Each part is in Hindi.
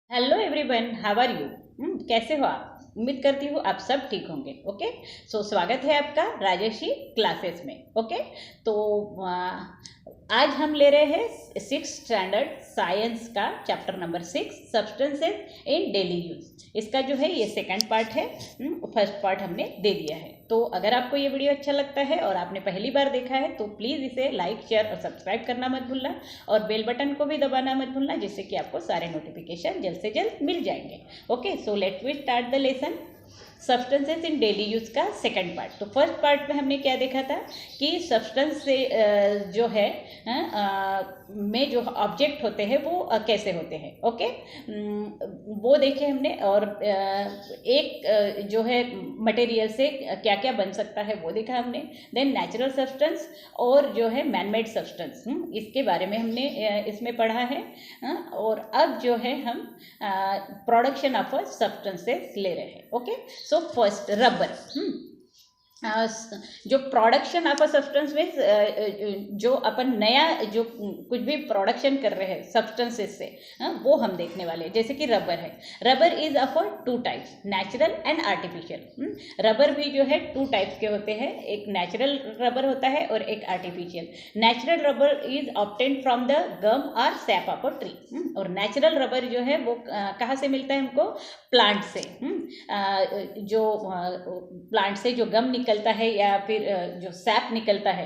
Hello everyone, how are you? कैसे हो आप? उम्मीद करती हूँ आप सब ठीक होंगे। ओके, सो स्वागत है आपका राजर्षि क्लासेस में। ओके, तो आज हम ले रहे हैं 6th स्टैंडर्ड साइंस का chapter number 6, substances in daily use. इसका जो है ये सेकंड पार्ट है। फर्स्ट पार्ट हमने दे दिया है। तो अगर आपको ये वीडियो अच्छा लगता है और आपने पहली बार देखा है तो प्लीज़ इसे लाइक, शेयर और सब्सक्राइब करना मत भूलना, और बेल बटन को भी दबाना मत भूलना, जिससे कि आपको सारे नोटिफिकेशन जल्द से जल्द मिल जाएंगे। Okay, so let's we start the lesson. Substances in daily use का सेकंड पार्ट। तो फर्स्ट पार्ट में हमने क्या देखा था कि सब्सटेंस से जो है में जो ऑब्जेक्ट होते हैं वो कैसे होते हैं। ओके, वो देखे हमने। और एक जो है मटेरियल से क्या क्या बन सकता है वो देखा हमने। देन नेचुरल सब्सटेंस और जो है मैनमेड सब्सटेंस, इसके बारे में हमने इसमें पढ़ा है। और अब जो है हम प्रोडक्शन ऑफ सब्सटेंसेस ले रहे हैं। Okay, so first rubber. जो प्रोडक्शन ऑफ अ सब्सटेंस में जो अपन नया जो कुछ भी प्रोडक्शन कर रहे हैं सब्सटेंसेस से, वो हम देखने वाले हैं। जैसे कि रबर है। Rubber is of 2 types, natural and artificial. Rubber भी जो है 2 टाइप्स के होते हैं, एक नेचुरल रबर होता है और एक artificial. Natural rubber is obtained from the gum और सैप ऑफ अ ट्री। और नेचुरल रबर जो है वो कहाँ से मिलता है हमको? प्लांट से। जो प्लांट से जो गम निकलता है या फिर जो सैप निकलता है,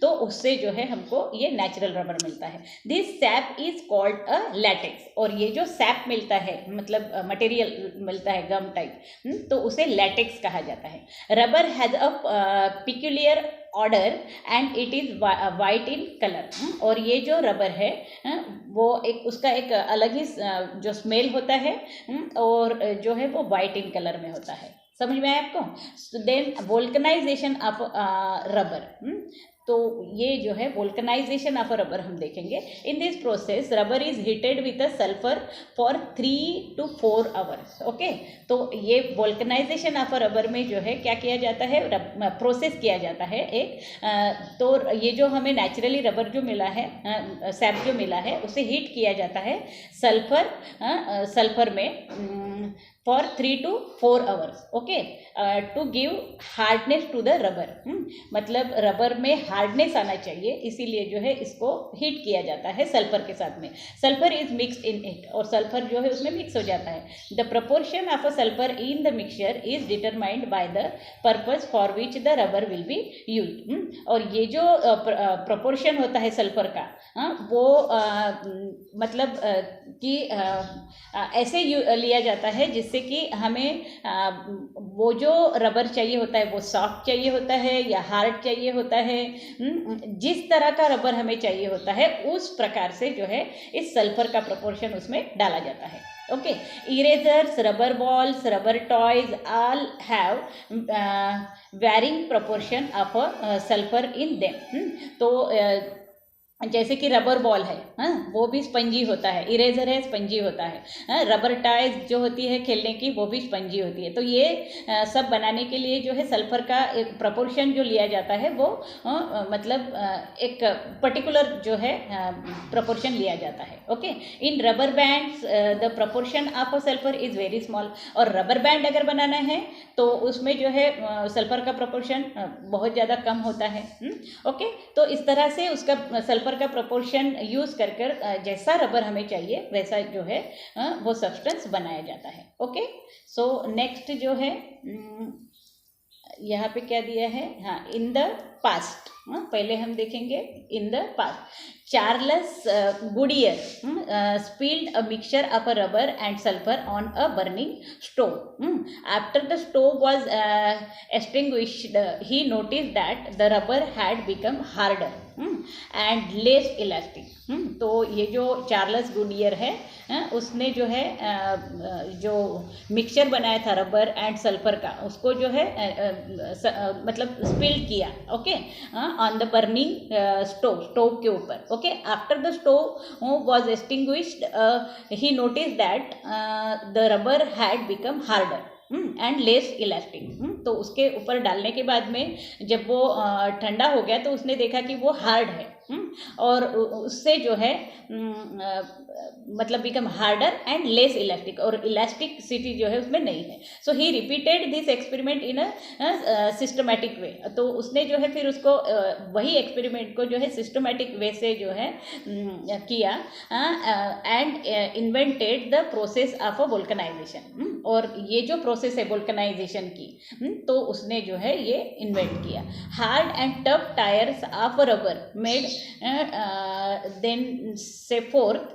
तो उससे जो है हमको ये नेचुरल रबर मिलता है। This SAP is called a latex. और ये जो सैप मिलता है, मतलब मटेरियल मिलता है गम टाइप, तो उसे लैटेक्स कहा जाता है। Rubber has a peculiar order and it is white in colour. और ये जो रबर है वो एक उसका एक अलग ही जो स्मेल होता है, और जो है वो वाइट इन कलर में होता है। समझ में आया आपको? Then vulcanization of rubber. तो ये जो है वोल्कनाइजेशन ऑफ रबर हम देखेंगे। In this process rubber is heated with a sulphur for 3 to 4 hours. Okay, तो ये वोल्कनाइजेशन ऑफ रबर में जो है क्या किया जाता है, प्रोसेस किया जाता है एक। तो ये जो हमें नेचुरली रबर जो मिला है, सैप जो मिला है, उसे हीट किया जाता है सल्फर में for 3 to 4 hours. Okay, to give hardness to the rubber. मतलब रबर में हार्डनेस आना चाहिए, इसीलिए जो है इसको हीट किया जाता है सल्फर के साथ में। Sulphur is mixed in it, और सल्फर जो है उसमें मिक्स हो जाता है। The proportion of a sulphur in the mixture is determined by the purpose for which the rubber will be used. और ये जो प्रपोर्शन होता है सल्फर का, वो मतलब कि ऐसे लिया जाता है जिससे कि हमें वो जो रबर चाहिए होता है वो सॉफ्ट चाहिए होता है या हार्ड चाहिए होता है। जिस तरह का रबर हमें चाहिए होता है उस प्रकार से जो है इस सल्फर का प्रोपोर्शन उसमें डाला जाता है। Okay, erasers, rubber balls, rubber toys all have varying proportion of sulphur in them. तो जैसे कि रबर बॉल है, वो भी स्पंजी होता है। इरेजर है, स्पंजी होता है। रबर टाइज जो होती है खेलने की, वो भी स्पंजी होती है। तो ये सब बनाने के लिए जो है सल्फर का एक प्रपोर्शन जो लिया जाता है वो मतलब एक पर्टिकुलर जो है प्रपोर्शन लिया जाता है। Okay, in rubber bands the proportion of sulphur is very small. और रबर बैंड अगर बनाना है तो उसमें जो है सल्फर का प्रपोर्शन बहुत ज़्यादा कम होता है। ओके, तो इस तरह से उसका सल्फर का प्रोपोर्शन यूज़ कर कर जैसा रबर हमें चाहिए वैसा जो है वो सब्सटेंस बनाया जाता है। ओके, सो नेक्स्ट जो है यहाँ पे क्या दिया है, हाँ, इन द पास्ट। पहले हम देखेंगे in the past. Charles Goodyear spilled a mixture of a rubber and sulfur on a burning stove. After the stove was extinguished, he noticed that the rubber had become harder and less elastic. तो ये जो चार्ल्स गुडियर है, उसने जो है जो मिक्सचर बनाया था रबर एंड सल्फर का, उसको जो है मतलब स्पिल किया। Okay, on the burning stove के ऊपर। Okay, after the stove was extinguished he notice that the rubber had become harder and less elastic. तो उसके ऊपर डालने के बाद में जब वो ठंडा हो गया तो उसने देखा कि वो हार्ड है, और उससे जो है मतलब become harder and less elastic, और इलास्टिसिटी जो है उसमें नहीं है. So he repeated this experiment in a systematic way. तो उसने जो है फिर उसको वही एक्सपेरिमेंट को जो है सिस्टमैटिक वे से जो है किया and invented the process of a vulcanization. और ये जो प्रोसेस है वोल्कनाइजेशन की, तो उसने जो है ये इन्वेंट किया. Hard and tough tyres of rubber made thenceforth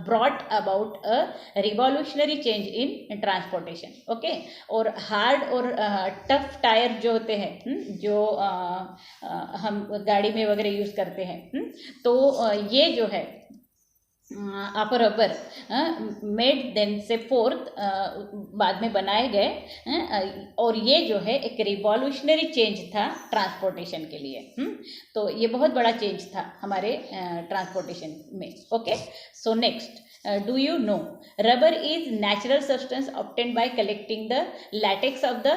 brought about a revolutionary change in transportation. Okay. और हार्ड और टफ टायर जो होते हैं, जो हम गाड़ी में वगैरह यूज़ करते हैं, तो ये जो है आप रबर मेड देन से फोर्थ बाद में बनाए गए, और ये जो है एक रिवॉल्यूशनरी चेंज था ट्रांसपोर्टेशन के लिए. तो ये बहुत बड़ा चेंज था हमारे ट्रांसपोर्टेशन में. Okay. So next, do you know rubber is natural substance obtained by collecting the latex of the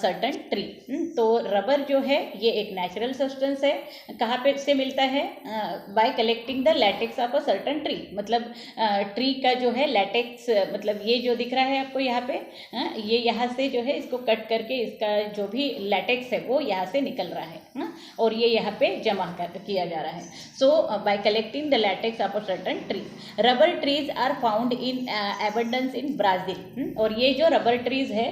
certain tree. तो रबर जो है ये एक नेचुरल सब्सटेंस है. कहाँ पे से मिलता है? Bye collecting the latex of a certain tree. मतलब ट्री का जो है लैटेक्स, मतलब ये जो दिख रहा है आपको यहाँ पे, ये यहाँ से जो है इसको कट करके इसका जो भी लैटेक्स है वो यहाँ से निकल रहा है, और ये यहाँ पे जमा किया जा रहा है. So by collecting the latex of a certain tree. Rubber trees are found in abundance in Brazil. और ये जो रबर ट्रीज है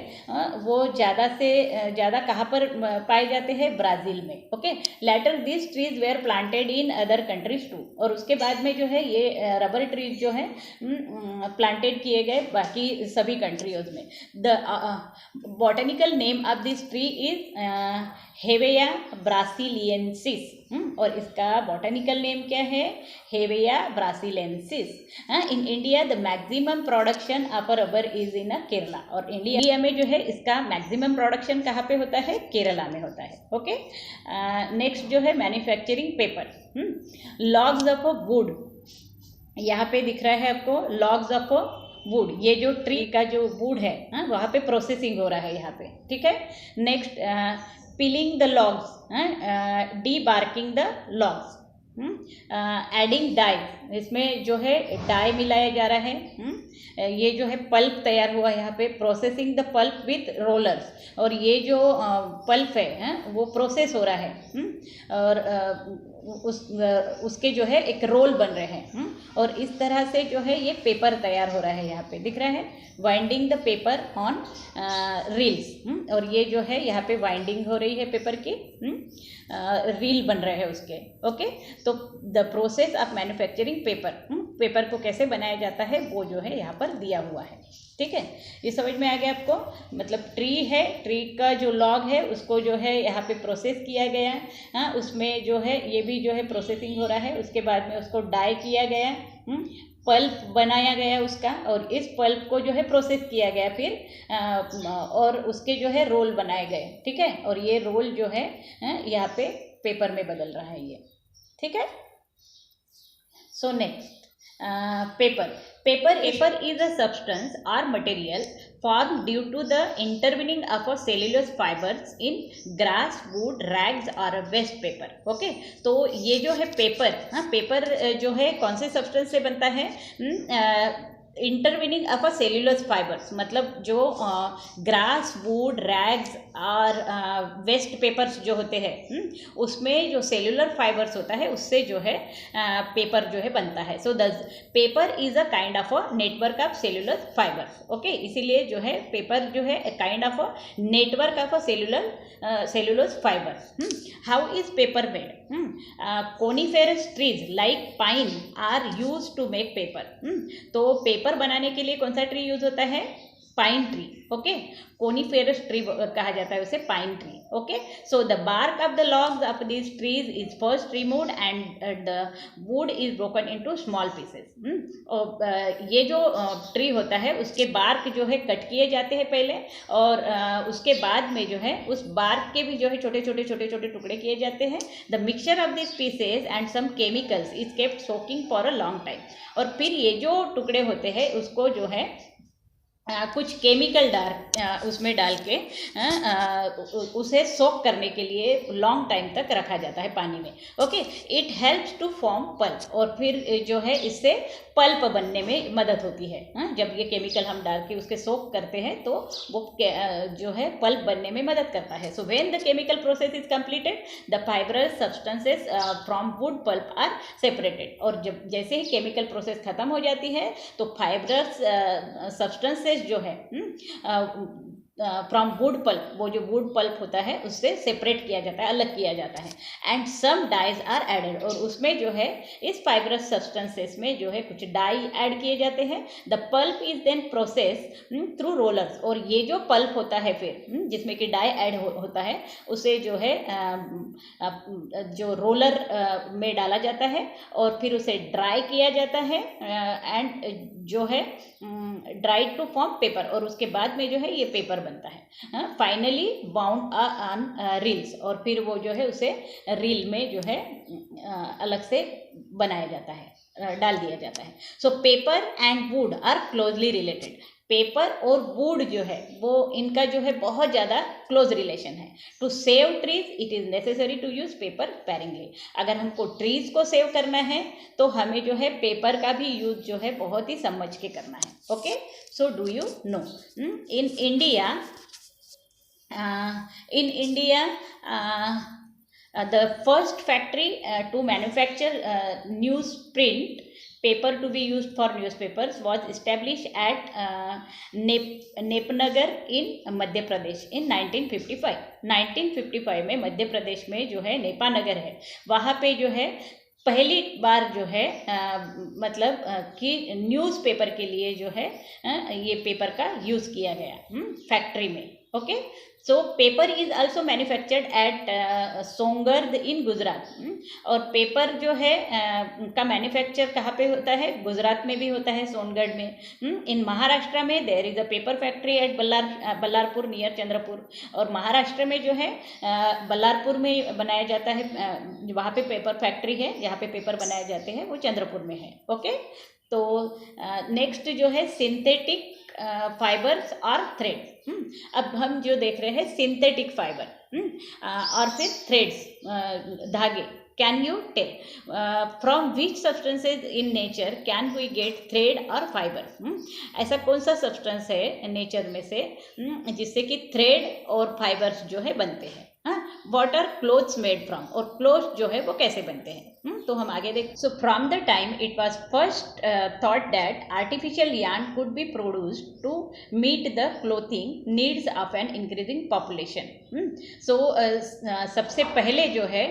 वो ज़्यादा से ज़्यादा कहाँ पर पाए जाते हैं? ब्राज़ील में. Okay. Later this trees were planted in other countries too. और उसके बाद में जो है ये रबर ट्रीज जो है प्लांटेड किए गए बाकी सभी कंट्रीज में. The botanical name of this tree is hevea brasiliensis. और इसका बॉटनिकल नेम क्या है? Hevea brasiliensis. In India the maximum production of rubber is in Kerala. और इंडिया में जो है इसका मैक्सिमम प्रोडक्शन कहाँ पे होता है? केरला में होता है. ओके. नेक्स्ट जो है manufacturing paper. Logs of would, यहाँ पे दिख रहा है आपको लॉग्स ऑफ वुड. ये जो ट्री का जो वुड है वहाँ पे प्रोसेसिंग हो रहा है यहाँ पे. ठीक है. Next, peeling the logs, debarking the logs, adding dye. इसमें जो है डाई मिलाया जा रहा है. ये जो है पल्प तैयार हुआ यहाँ पे. Processing the pulp with rollers. और ये जो पल्प है वो प्रोसेस हो रहा है, और उसके जो है एक रोल बन रहे हैं. और इस तरह से जो है ये पेपर तैयार हो रहा है. यहाँ पे दिख रहा है winding the paper on reels. और ये जो है यहाँ पे वाइंडिंग हो रही है पेपर की, रील बन रहे हैं उसके. ओके. तो the process of manufacturing paper, paper को कैसे बनाया जाता है वो जो है यहाँ पर दिया हुआ है. ठीक है. ये समझ में आ गया आपको? मतलब ट्री है, ट्री का जो लॉग है उसको जो है यहाँ पे प्रोसेस किया गया. हाँ, उसमें जो है ये भी जो है प्रोसेसिंग हो रहा है. उसके बाद में उसको डाई किया गया, पल्प बनाया गया उसका, और इस पल्प को जो है प्रोसेस किया गया फिर, और उसके जो है रोल बनाए गए. ठीक है. और ये रोल जो है यहाँ पे पेपर में बदल रहा है ये. ठीक है. So next, paper is a substance or material formed due to the intervening of a cellulose fibers in grass, wood, rags or waste paper. Okay. तो ये जो है पेपर, पेपर जो है कौन से सब्सटेंस से बनता है? Intervening of a cellulose fibres. मतलब जो ग्रास, वुड, रैग्स और वेस्ट पेपर्स जो होते हैं उसमें जो सेल्यूलर फाइबर्स होता है उससे जो है पेपर जो है बनता है. So the paper is a kind of a network of cellular fibres. Okay. इसीलिए जो है पेपर जो है kind of a network of a cellulose fibres. How is paper made? Coniferous trees like pine are use to make paper. तो पेपर बनाने के लिए कौन सा ट्री यूज होता है? Pine tree. Okay. Coniferous tree कहा जाता है उसे, pine tree. Okay. So the bark of the logs of this trees is first removed and the wood is broken into small pieces. ये जो ट्री होता है उसके बार्क जो है कट किए जाते हैं पहले, और उसके बाद में जो है उस बार्क के भी जो है छोटे छोटे टुकड़े किए जाते हैं. The mixture of this pieces and some chemicals is kept soaking for a long time. और फिर ये जो टुकड़े होते हैं उसको जो है कुछ केमिकल उसमें डाल के उसे सोक करने के लिए लॉन्ग टाइम तक रखा जाता है पानी में। Okay, it helps to form pulp, और फिर जो है इससे पल्प बनने में मदद होती है। जब ये केमिकल हम डाल के उसके सोक करते हैं तो वो जो है पल्प बनने में मदद करता है। So when the chemical process is completed the fibrous substances from wood pulp are separated, और जब जैसे ही केमिकल प्रोसेस खत्म हो जाती है तो फाइब्रस सब्सटेंसेस जो है फ्रॉम वुड पल्प, वो जो वुड पल्प होता है उससे सेपरेट किया जाता है, अलग किया जाता है। And some dyes are added, और उसमें जो है इस फाइब्रस सब्सटेंसेस में जो है कुछ डाई ऐड किए जाते हैं। The pulp is then process through rollers, और ये जो पल्प होता है फिर जिसमें कि डाई ऐड होता है उसे जो है जो रोलर में डाला जाता है और फिर उसे ड्राई किया जाता है, एंड जो है ड्राइड टू फॉर्म पेपर, और उसके बाद में जो है ये पेपर बनता है। फाइनली बाउंड ऑन रील्स, और फिर वो जो है उसे रील में जो है अलग से बनाया जाता है, डाल दिया जाता है। So paper and wood are closely related. Paper और वुड जो है वो इनका जो है बहुत ज़्यादा क्लोज रिलेशन है। To save trees it is necessary to use paper sparingly. अगर हमको ट्रीज को सेव करना है तो हमें जो है पेपर का भी यूज जो है बहुत ही समझ के करना है। Okay, so do you know in India the first factory to manufacture newsprint paper to be used for newspapers was established at नेपनगर in Madhya Pradesh in 1955। 1955 में मध्य प्रदेश में जो है नेपानगर है, वहाँ पे जो है पहली बार जो है मतलब कि न्यूज़पेपर के लिए जो है ये पेपर का यूज़ किया गया फैक्ट्री में। Okay, so paper is also manufactured at Songadh in Gujarat. और पेपर जो है का मैन्युफैक्चर कहाँ पे होता है? गुजरात में भी होता है, सोनगढ़ में। इन महाराष्ट्र में there is a paper factory at Ballarpur near Chandrapur. और महाराष्ट्र में जो है बल्लारपुर में बनाया जाता है, वहाँ पे पेपर फैक्ट्री है जहाँ पे पेपर बनाए जाते हैं, वो चंद्रपुर में है। ओके, तो नेक्स्ट जो है सिंथेटिक फाइबर्स और थ्रेड। अब हम जो देख रहे हैं सिंथेटिक फाइबर और फिर थ्रेड्स, धागे। Can you tell from which substances in nature can we get thread और फाइबर? ऐसा कौन सा सब्सटेंस है नेचर में से जिससे कि थ्रेड और फाइबर्स जो है बनते हैं? What are clothes made from, और क्लोथ्स जो है वो कैसे बनते हैं? तो हम आगे देख। So from the time it was first thought that artificial yarn could be produced to meet the clothing needs of an increasing population. So सबसे पहले जो है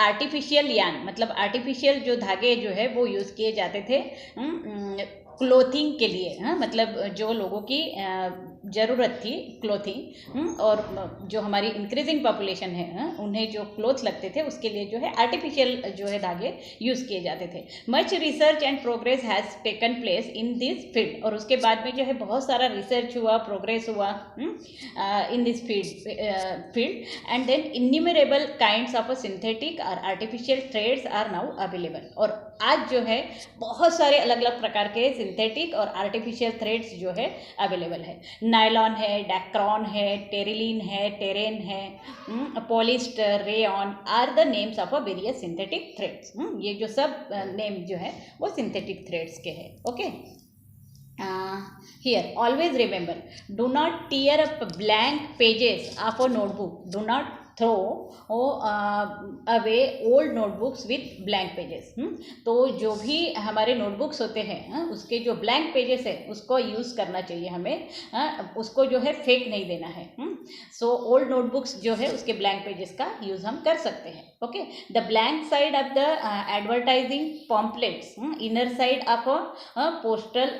आर्टिफिशियल यार्न मतलब आर्टिफिशियल जो धागे जो है वो यूज़ किए जाते थे क्लोथिंग के लिए। मतलब जो लोगों की ज़रूरत थी क्लोथिंग, और जो हमारी इंक्रीजिंग पॉपुलेशन है उन्हें जो क्लोथ लगते थे उसके लिए जो है आर्टिफिशियल जो है धागे यूज़ किए जाते थे। Much research and progress has taken place in this field, और उसके बाद में जो है बहुत सारा रिसर्च हुआ, प्रोग्रेस हुआ in this field and then innumerable kinds of synthetic और artificial threads are now available. और आज जो है बहुत सारे अलग अलग प्रकार के सिंथेटिक और आर्टिफिशियल थ्रेड्स जो है अवेलेबल है। नायलॉन है, डैक्रॉन है, टेरिलीन है, टेरेन है, polyester, rayon are the names of a various synthetic threads. ये जो सब नेम जो है वो सिंथेटिक थ्रेड्स के हैं। Okay, here always remember, do not tear up blank pages of a notebook, do not throw away old notebooks with blank pages। तो जो भी हमारे नोटबुक्स होते हैं उसके जो ब्लैंक पेजेस है उसको यूज़ करना चाहिए हमें, उसको जो है फेंक नहीं देना है। सो ओल्ड नोटबुक्स जो है उसके ब्लैंक पेजेस का यूज़ हम कर सकते हैं। Okay, the blank side of the advertising pamphlets, inner side of postal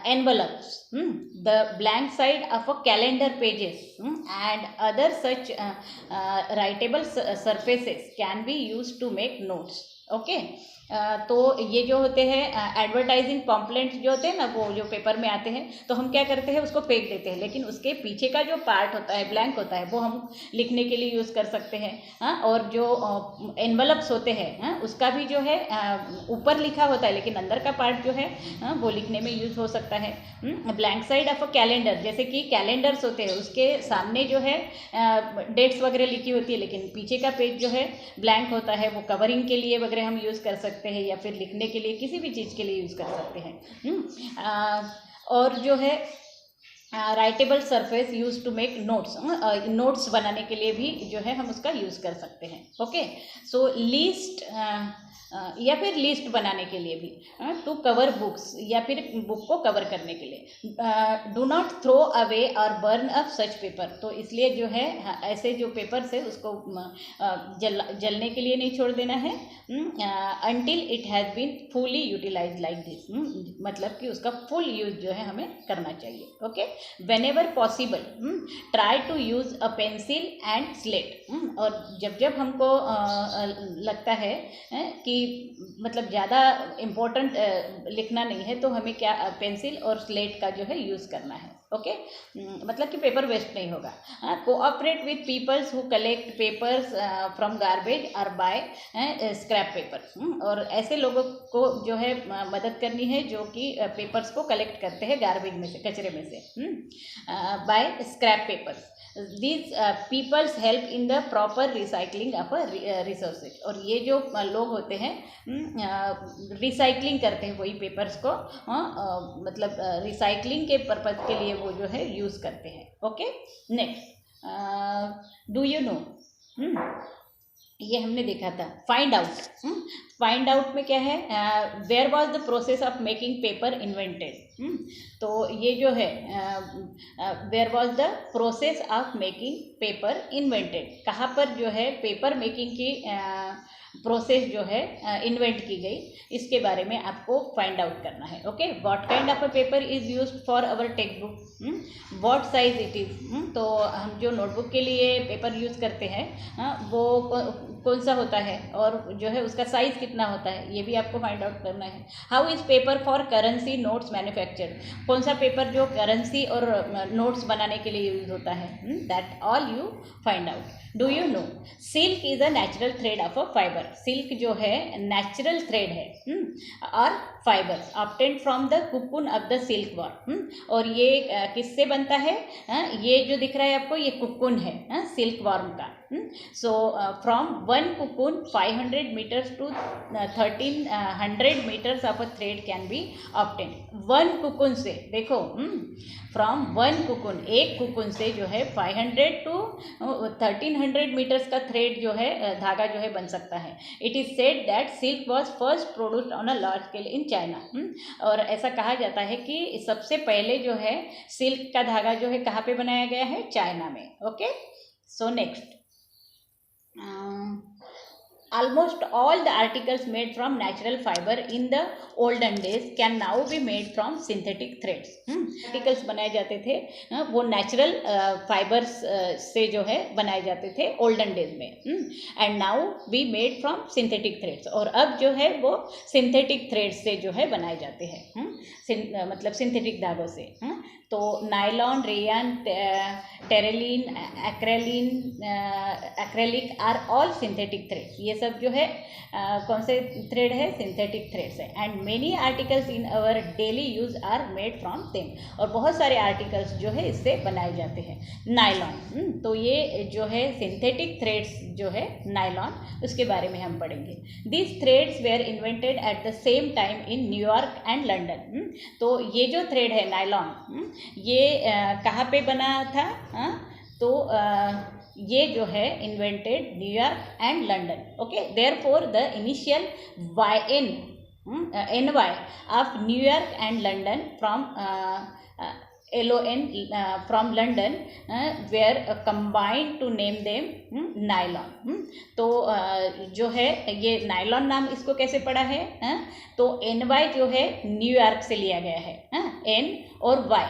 envelopes, the blank side of a calendar pages and other such writable surfaces can be used to make notes. Okay, तो ये जो होते हैं एडवर्टाइजिंग पॉम्पलेट्स जो होते हैं ना, वो जो पेपर में आते हैं, तो हम क्या करते हैं, उसको फेंक देते हैं, लेकिन उसके पीछे का जो पार्ट होता है, ब्लैंक होता है, वो हम लिखने के लिए यूज़ कर सकते हैं। और जो एनवलप्स होते हैं, उसका भी जो है ऊपर लिखा होता है, लेकिन अंदर का पार्ट जो है वो लिखने में यूज़ हो सकता है। Blank side of a calendar, जैसे कि कैलेंडर्स होते हैं, उसके सामने जो है डेट्स वगैरह लिखी होती है, लेकिन पीछे का पेज जो है ब्लैंक होता है, वो कवरिंग के लिए वगैरह हम यूज़ कर सकते हैं, या फिर लिखने के लिए किसी भी चीज़ के लिए यूज़ कर सकते हैं। और जो है writable surface use to make notes, notes बनाने के लिए भी जो है हम उसका यूज़ कर सकते हैं। ओके, सो लिस्ट या फिर लिस्ट बनाने के लिए भी, टू कवर बुक्स, या फिर बुक को कवर करने के लिए। डू नॉट थ्रो अवे और बर्न अप सच पेपर, तो इसलिए जो है ऐसे जो पेपर्स है उसको जलने के लिए नहीं छोड़ देना है, until it has been fully utilise like this, मतलब कि उसका फुल यूज जो है हमें करना चाहिए। Okay, whenever possible try to use a pencil and slate, और जब जब हमको लगता है कि मतलब ज़्यादा इम्पोर्टेंट लिखना नहीं है, तो हमें क्या पेंसिल और स्लेट का जो है यूज़ करना है। ओके, मतलब कि पेपर वेस्ट नहीं होगा। Cooperate with peoples who collect papers from garbage और बाय स्क्रैप पेपर, और ऐसे लोगों को जो है मदद करनी है जो कि पेपर्स को कलेक्ट करते हैं गार्बेज में से, कचरे में से, buy scrap papers. These peoples help in the proper recycling of resources, और ये जो लोग होते हैं रिसाइकलिंग करते हैं वही पेपर्स को, मतलब रिसाइकलिंग के पर्पज़ के लिए वो जो है यूज़ करते हैं। Okay, next, do you know, ये हमने देखा था। फाइंड आउट, फाइंड आउट में क्या है, where was the process of making paper invented, तो ये जो है where was the process of making paper invented, कहाँ पर जो है पेपर मेकिंग की प्रोसेस जो है इन्वेंट की गई, इसके बारे में आपको फाइंड आउट करना है। Okay, what kind of a paper is used for our text book, what size it is, तो हम जो नोटबुक के लिए पेपर यूज़ करते हैं वो कौन सा होता है, और जो है उसका साइज़ कितना होता है, ये भी आपको फाइंड आउट करना है। How is paper for currency notes manufacture, कौन सा पेपर जो करेंसी और नोट्स बनाने के लिए यूज़ होता है, that all you find out. Do you know silk is a natural thread of a fibre, silk जो है नेचुरल थ्रेड है, और fibres obtained from the cocoon of the silk worm, और ये किससे बनता है, ये जो दिख रहा है आपको, ये कुकुन है सिल्क वर्म का। So from one cocoon 500 metres to 1300 metres of a thread can be obtained, one cocoon से, देखो फ्रॉम वन कुकुन, एक कुकुन से जो है 500 टू 1300 मीटर्स का थ्रेड जो है धागा जो है बन सकता है। It is said that silk was first produced on a large scale in China, और ऐसा कहा जाता है कि सबसे पहले जो है सिल्क का धागा जो है कहाँ पे बनाया गया है, चाइना में। Okay, so next, almost all the articles made from natural fiber in the olden days can now be made from synthetic threads, articles बनाए जाते थे वो नेचुरल फाइबर्स से जो है बनाए जाते थे ओल्डन डेज में, and now be made from synthetic threads, और अब जो है वो सिंथेटिक थ्रेड्स से जो है बनाए जाते हैं, मतलब सिंथेटिक धागों से। तो nylon, rayon, terylene, acrylic are all synthetic threads, ये सब जो है कौन से थ्रेड है, सिंथेटिक थ्रेड्स है। And many articles in our daily use are made from them, और बहुत सारे आर्टिकल्स जो है इससे बनाए जाते हैं। नायलॉन, तो ये जो है सिंथेटिक थ्रेड्स जो है नायलॉन, उसके बारे में हम पढ़ेंगे। This threads were invented at the same time in New York and London, तो ये जो थ्रेड है नायलॉन, ये कहाँ पे बना था, तो ये जो है invented New York and London. Okay, therefore the initial NY of New York and London from LON from London were combined to name them nylon. तो जो है ये नायलॉन नाम इसको कैसे पड़ा है, तो NY जो है न्यूयॉर्क से लिया गया है, N और Y,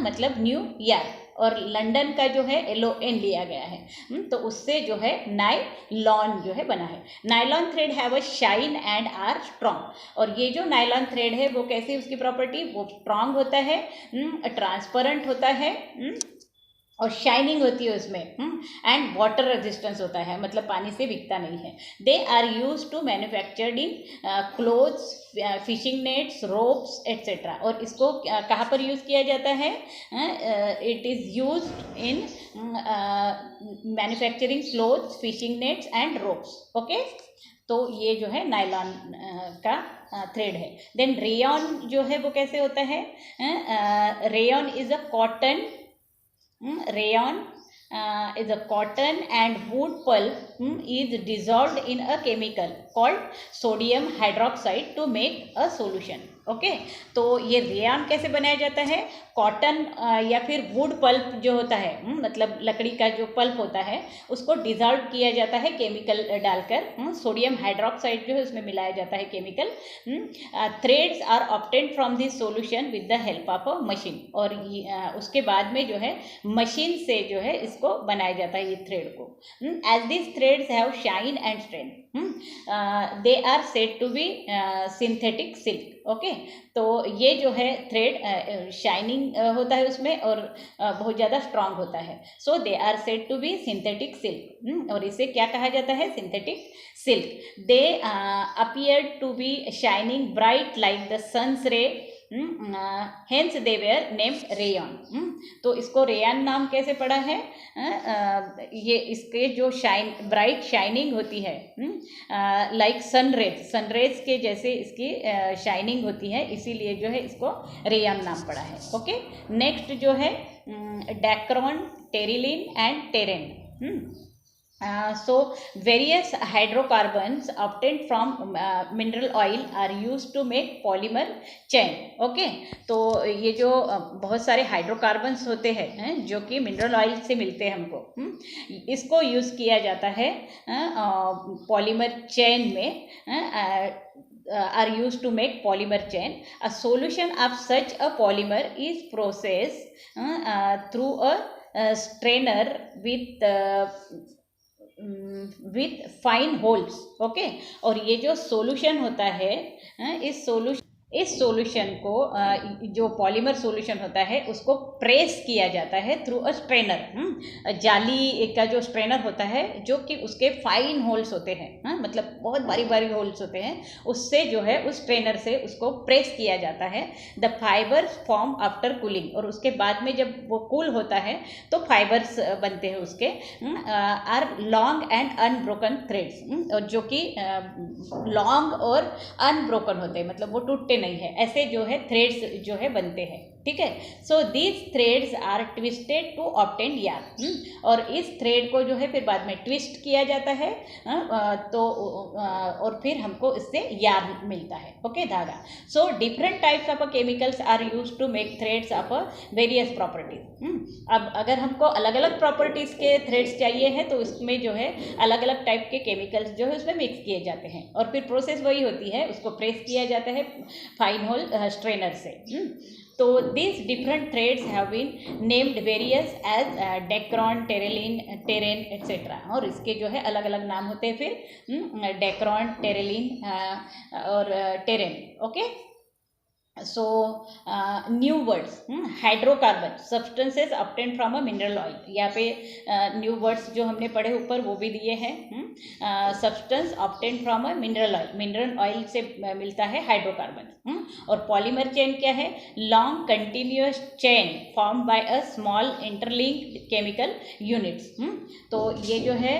मतलब न्यू यॉर्क, और लंदन का जो है LON लिया गया है। तो उससे जो है नायलॉन जो है बना है। Nylon thread have a shine and are strong. और ये जो नायलॉन थ्रेड है वो कैसी उसकी प्रॉपर्टी, वो स्ट्रॉन्ग होता है, ट्रांसपेरेंट होता है, और शाइनिंग होती है उसमें, एंड वाटर रेजिस्टेंस होता है, मतलब पानी से भीगता नहीं है। They are use to manufactured in clothes, fishing nets, ropes etcetera. और इसको कहाँ पर यूज़ किया जाता है? It is use in manufacturing clothes, fishing nets and ropes. Okay, तो ये जो है नायलॉन का थ्रेड है। देन रेयॉन जो है वो कैसे होता है? Rayon is a cotton, rayon is a cotton and wood pulp is dissolved in a chemical called sodium hydroxide to make a solution. Okay, तो ये रेयॉन कैसे बनाया जाता है? कॉटन या फिर वुड पल्प जो होता है, मतलब लकड़ी का जो पल्प होता है उसको डिजॉल्व किया जाता है केमिकल डालकर, सोडियम हाइड्रोक्साइड जो है उसमें मिलाया जाता है chemical. Threads are obtained from this solution with the help of a machine. और उसके बाद में जो है मशीन से जो है इसको बनाया जाता है ये थ्रेड को। As this threads have shine and strength, they are said to be synthetic silk. Okay, तो ये जो है थ्रेड शाइनिंग होता है उसमें और बहुत ज़्यादा स्ट्रांग होता है। So they are said to be synthetic silk. और इसे क्या कहा जाता है? Synthetic silk. They appear to be shining bright like the sun's ray, hence they were named rayon. तो इसको रेयॉन नाम कैसे पड़ा है? ये इसके जो ब्राइट शाइनिंग होती है, लाइक सनरेज के जैसे इसकी शाइनिंग होती है, इसीलिए जो है इसको रेयॉन नाम पड़ा है। ओके, नेक्स्ट जो है Dacron, Terylene and terrain. So various hydrocarbons obtained from mineral oil are used to make polymer chain. Okay, तो ये जो बहुत सारे हाइड्रोकार्बन्स होते हैं जो कि मिनरल ऑयल से मिलते हैं हमको, इसको यूज़ किया जाता है पॉलीमर चेन में, are used to make polymer chain. A solution of such a polymer is processed through a strainer with fine holes. Okay, और ये जो सॉल्यूशन होता है, इस सॉल्यूशन को जो पॉलीमर सॉल्यूशन होता है उसको प्रेस किया जाता है थ्रू अ स्ट्रेनर। जाली का जो स्ट्रेनर होता है जो कि उसके फाइन होल्स होते हैं, मतलब बहुत बारी बारी होल्स होते हैं, उससे जो है उस स्ट्रेनर से उसको प्रेस किया जाता है। The fibres form after cooling, और उसके बाद में जब वो कूल होता है तो फाइबर्स बनते हैं उसके, are long and unbroken threads, और जो कि लॉन्ग और अनब्रोकन होते हैं, मतलब वो टूटते नहीं है, ऐसे जो है थ्रेड्स जो है बनते हैं। ठीक है, so these threads are twisted to obtain yarn. और इस थ्रेड को जो है फिर बाद में ट्विस्ट किया जाता है, तो और फिर हमको इससे यार्न मिलता है। ओके, धागा। So different types of chemicals are use to make threads of various properties. अब अगर हमको अलग अलग प्रॉपर्टीज़ के थ्रेड्स चाहिए है तो इसमें जो है अलग अलग टाइप के केमिकल्स जो है उसमें मिक्स किए जाते हैं, और फिर प्रोसेस वही होती है, उसको प्रेस किया जाता है फाइन होल स्ट्रेनर से। तो these different threads have been named various as Dacron, terrain etcetera, और इसके जो है अलग अलग नाम होते हैं फिर डेक्रॉन, टेरेलिन और terrain. Okay, so new words, hydrocarbon substances obtained from a mineral oil. यहाँ पे न्यू वर्ड्स जो हमने पढ़े ऊपर वो भी दिए हैं। Substance obtained from a mineral oil, mineral oil से मिलता है हाइड्रोकार्बन। और पॉलीमर चेन क्या है? Long continuous chain form by a small interlinked chemical units. तो ये जो है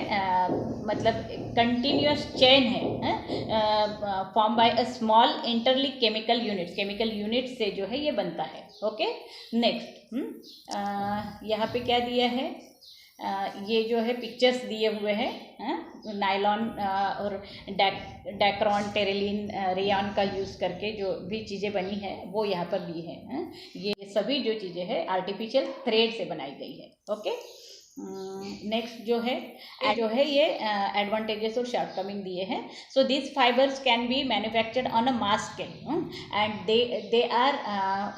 मतलब कंटिन्यूअस चेन है, form by a small interlinked chemical unit से जो है ये बनता है। ओके, नेक्स्ट यहाँ पे क्या दिया है? ये जो है पिक्चर्स दिए हुए हैं नायलॉन और डेक्रॉन, टेरेलिन, रेयॉन का यूज़ करके जो भी चीज़ें बनी है वो यहाँ पर दी है। ये सभी जो चीज़ें हैं आर्टिफिशियल थ्रेड से बनाई गई है। ओके, नेक्स्ट जो है ये एडवांटेजेस और शॉर्टकमिंग दिए हैं. So this fibres can be manufactured on a mass scale and they are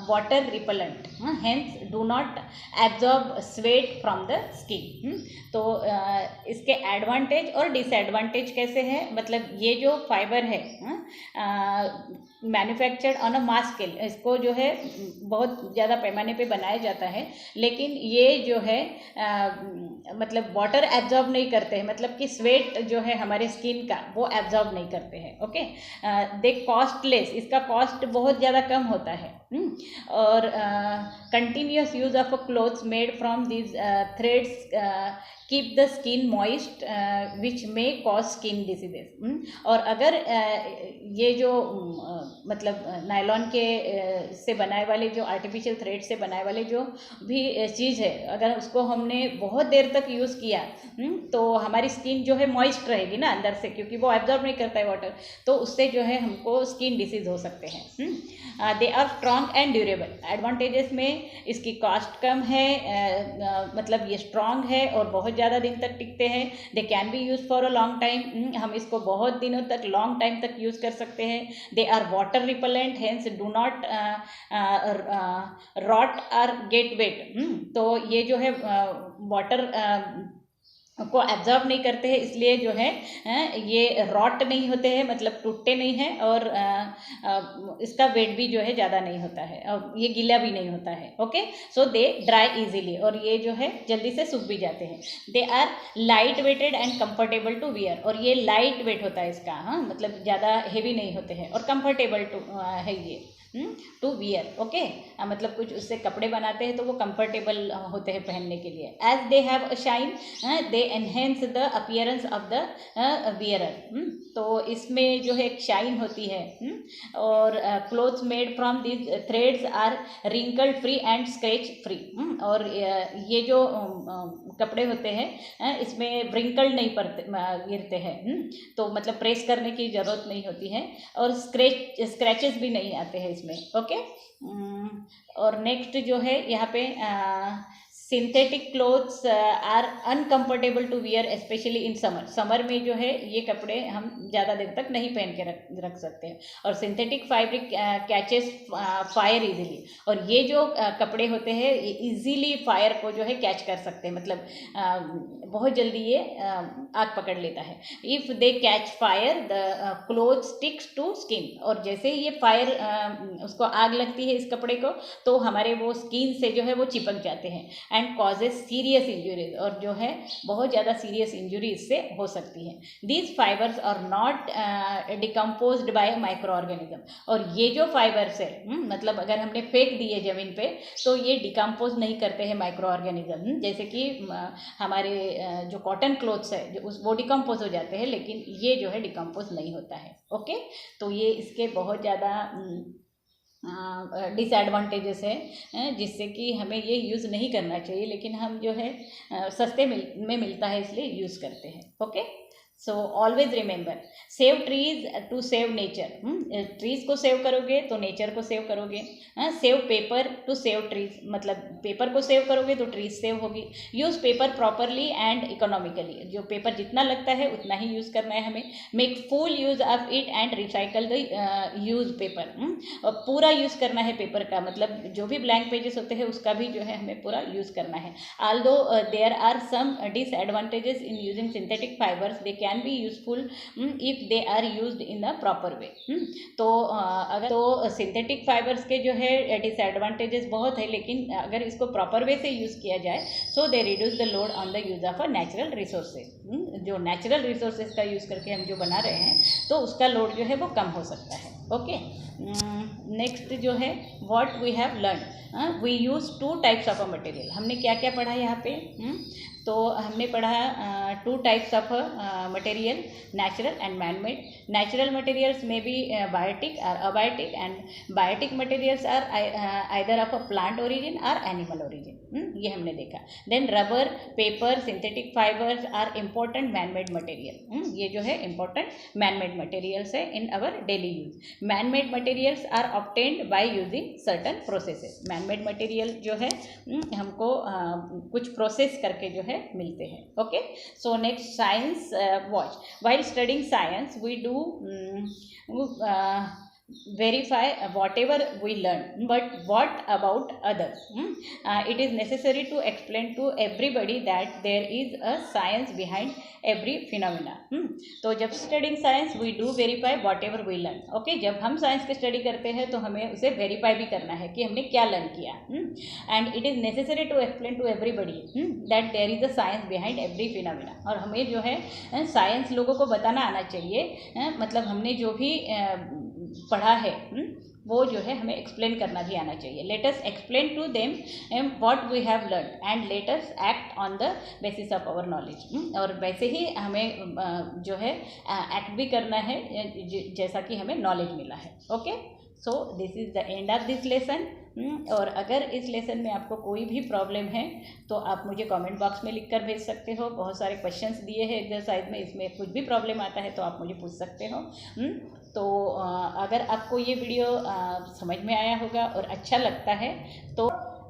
water repellent, hence do not absorb sweat from the skin. तो इसके एडवांटेज और डिसएडवांटेज कैसे हैं, मतलब ये जो फाइबर है manufactured on a mass scale, इसको जो है बहुत ज़्यादा पैमाने पे बनाया जाता है, लेकिन ये जो है मतलब वाटर एब्जॉर्ब नहीं करते हैं, मतलब कि स्वेट जो है हमारे स्किन का वो एब्जॉर्ब नहीं करते हैं. ओके, दे कॉस्टलेस, इसका कॉस्ट बहुत ज़्यादा कम होता है. और continuous use of a clothes made from these threads keep the skin moist which may cause skin diseases. और अगर ये जो मतलब नायलॉन के से बनाए वाले जो आर्टिफिशियल थ्रेड से बनाए वाले जो भी चीज़ है, अगर उसको हमने बहुत देर तक यूज़ किया तो हमारी स्किन जो है मॉइस्ट रहेगी ना अंदर से, क्योंकि वो एब्जॉर्ब नहीं करता है वाटर, तो उससे जो है हमको स्किन डिसीज हो सकते हैं. They are strong and durable. Advantages में इसकी कॉस्ट कम है, मतलब ये स्ट्रॉन्ग है और बहुत ज़्यादा दिन तक टिकते हैं. दे can B use for a long time, हम इसको बहुत दिनों तक लॉन्ग टाइम तक यूज़ कर सकते हैं. They are water repellent, hence do not rot or get wet. तो ये जो है वाटर को एब्जॉर्ब नहीं करते हैं, इसलिए जो है ये रॉट नहीं होते हैं, मतलब टूटते नहीं हैं, और इसका वेट भी जो है ज़्यादा नहीं होता है, और ये गीला भी नहीं होता है. ओके, सो दे ड्राई इजीली, और ये जो है जल्दी से सूख भी जाते हैं. They are light weighted and comfortable to wear, और ये लाइट वेट होता है इसका, मतलब ज़्यादा हेवी नहीं होते हैं, और कंफर्टेबल टू है ये टू वियर. ओके, मतलब कुछ उससे कपड़े बनाते हैं तो वो कंफर्टेबल होते हैं पहनने के लिए. As they have a shine, they enhance the appearance of the wearer. तो इसमें जो है एक शाइन होती है. और clothes made from this threads are wrinkled free and scratch free. और ये जो कपड़े होते हैं इसमें रिंकल्ड नहीं पड़ते, गिरते हैं. तो मतलब प्रेस करने की ज़रूरत नहीं होती है, और स्क्रैचेस भी नहीं आते हैं इसमें. ओके, और नेक्स्ट जो है यहाँ पे synthetic clothes are uncomfortable to wear specially in summer. Summer में जो है ये कपड़े हम ज़्यादा देर तक नहीं पहन के रख सकते हैं. और synthetic fabric catches fire easily, और ये जो कपड़े होते हैं ये इजीली फायर को जो है कैच कर सकते हैं, मतलब बहुत जल्दी ये आग पकड़ लेता है. If they catch fire the cloth sticks to skin, और जैसे ही ये फायर उसको आग लगती है इस कपड़े को, तो हमारे वो स्किन से जो है वो चिपक जाते हैं, एंड कॉजेज सीरियस इंजुरीज, और जो है बहुत ज़्यादा सीरियस इंजुरी इससे हो सकती है. These fibres are not decomposed by micro organism, और ये जो फाइबर्स है मतलब अगर हमने फेंक दिए ज़मीन पे तो ये डिकम्पोज नहीं करते हैं माइक्रो ऑर्गेनिज्म. जैसे कि हमारे जो कॉटन क्लोथ्स है जो वो डिकम्पोज हो जाते हैं, लेकिन ये जो है डिकम्पोज नहीं होता है. ओके, तो ये इसके बहुत ज़्यादा डिसएडवांटेजेस है, जिससे कि हमें ये यूज़ नहीं करना चाहिए, लेकिन हम जो है सस्ते में मिलता है इसलिए यूज़ करते हैं. Okay, so always remember, save trees to save nature. Trees को सेव करोगे तो नेचर को सेव करोगे. Save paper to save trees, मतलब पेपर को सेव करोगे तो ट्रीज सेव होगी. Use paper properly and economically, जो पेपर जितना लगता है उतना ही यूज़ करना है हमें. Make full use of it and recycle the use paper. पूरा यूज़ करना है पेपर का, मतलब जो भी ब्लैंक पेजेस होते हैं उसका भी जो है हमें पूरा यूज़ करना है. Although there are some disadvantages in using synthetic fibres, they can be useful if they are used in the proper way. तो अगर तो सिंथेटिक फाइबर्स के जो है डिसएडवांटेजेस बहुत है, लेकिन अगर इसको प्रॉपर वे से यूज़ किया जाए so they reduce the load on the use of a natural resources. जो नेचुरल रिसोर्सेज का यूज़ करके हम जो बना रहे हैं तो उसका लोड जो है वो कम हो सकता है. ओके, नेक्स्ट जो है what we have learn, we use two types of a material. हमने क्या क्या पढ़ा यहाँ पे, तो हमने पढ़ा two types of material, natural and man made. Natural materials में भी बायोटिक और abiotic, and biotic materials are either of a plant origin or animal origin. ये हमने देखा. Then rubber, paper, synthetic fibres are important man made material. ये जो है इम्पोर्टेंट मैन मेड मटेरियल्स है in our daily use. Man made materials are obtained by using certain processes. Manmade material जो है हमको कुछ प्रोसेस करके जो है मिलते हैं। Okay, so next science watch. While studying science we do verify whatever we learn, but what about others? It is necessary to explain to everybody that there is a science behind every phenomena. तो जब studying science we do verify whatever we learn. Okay, जब हम साइंस की स्टडी करते हैं तो हमें उसे वेरीफाई भी करना है कि हमने क्या लर्न किया। And it is necessary to explain to everybody that there is a science behind every phenomena. और हमें जो है साइंस लोगों को बताना आना चाहिए, मतलब हमने जो भी पढ़ा है वो जो है हमें एक्सप्लेन करना भी आना चाहिए। Let us explain to them what we have learn and let us act on the basis of our knowledge. और वैसे ही हमें जो है एक्ट भी करना है जैसा कि हमें नॉलेज मिला है। Okay, so this is the end of this lesson. और अगर इस लेसन में आपको कोई भी प्रॉब्लम है तो आप मुझे कमेंट बॉक्स में लिख कर भेज सकते हो। बहुत सारे क्वेश्चंस दिए हैं एक्सरसाइज में, इसमें कुछ भी प्रॉब्लम आता है तो आप मुझे पूछ सकते हो। तो अगर आपको ये वीडियो समझ में आया होगा और अच्छा लगता है तो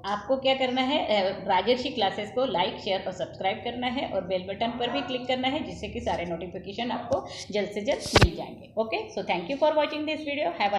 आपको क्या करना है, राजर्षि क्लासेस को लाइक, शेयर और सब्सक्राइब करना है और बेल बटन पर भी क्लिक करना है, जिससे कि सारे नोटिफिकेशन आपको जल्द से जल्द मिल जाएंगे। Okay, so thank you for watching this video. Have